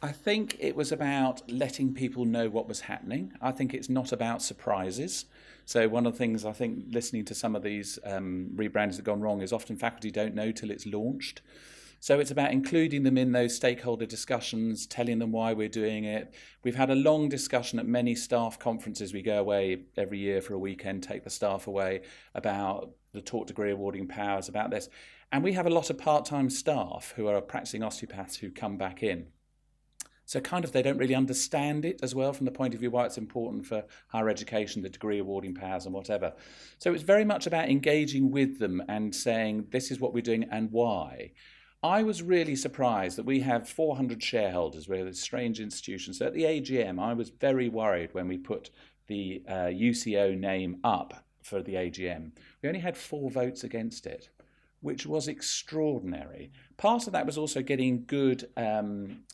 I think it was about letting people know what was happening. I think it's not about surprises. So one of the things I think listening to some of these rebrands that have gone wrong is often faculty don't know till it's launched. So it's about including them in those stakeholder discussions, telling them why we're doing it. We've had a long discussion at many staff conferences. We go away every year for a weekend, take the staff away, about the taught degree awarding powers, about this. And we have a lot of part-time staff who are practicing osteopaths who come back in. So kind of they don't really understand it as well from the point of view why it's important for higher education, the degree awarding powers and whatever. So it's very much about engaging with them and saying this is what we're doing and why. I was really surprised that we have 400 shareholders. We're a strange institution. So at the AGM, I was very worried when we put the UCO name up for the AGM. We only had 4 votes against it, which was extraordinary. Part of that was also getting good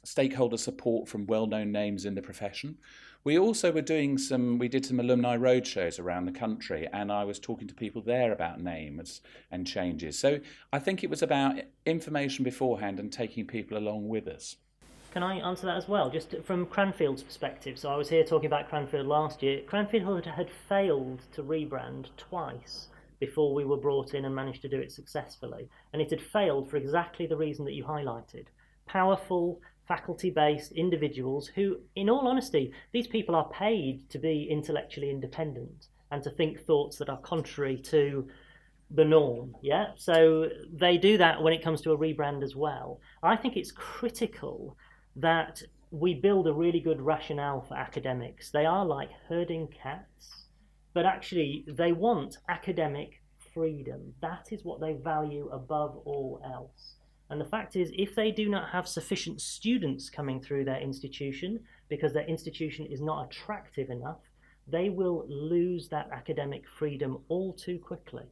stakeholder support from well-known names in the profession. We also were we did some alumni roadshows around the country, and I was talking to people there about names and changes. So I think it was about information beforehand and taking people along with us. Can I answer that as well, just from Cranfield's perspective? So I was here talking about Cranfield last year. Cranfield had failed to rebrand twice before we were brought in and managed to do it successfully. And it had failed for exactly the reason that you highlighted. Powerful, faculty-based individuals who, in all honesty, these people are paid to be intellectually independent and to think thoughts that are contrary to the norm, yeah? So they do that when it comes to a rebrand as well. I think it's critical that we build a really good rationale for academics. They are like herding cats, but actually they want academic freedom. That is what they value above all else. And the fact is, if they do not have sufficient students coming through their institution because their institution is not attractive enough, they will lose that academic freedom all too quickly.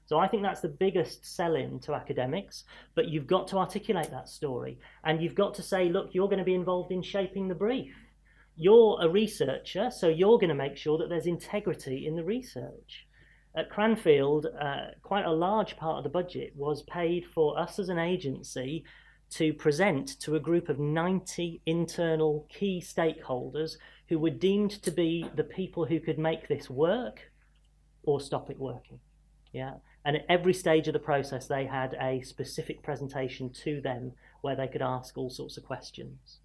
So I think that's the biggest sell-in to academics, but you've got to articulate that story. And you've got to say, look, you're going to be involved in shaping the brief. You're a researcher, so you're going to make sure that there's integrity in the research. At Cranfield, quite a large part of the budget was paid for us as an agency to present to a group of 90 internal key stakeholders who were deemed to be the people who could make this work or stop it working. Yeah, and at every stage of the process, they had a specific presentation to them where they could ask all sorts of questions.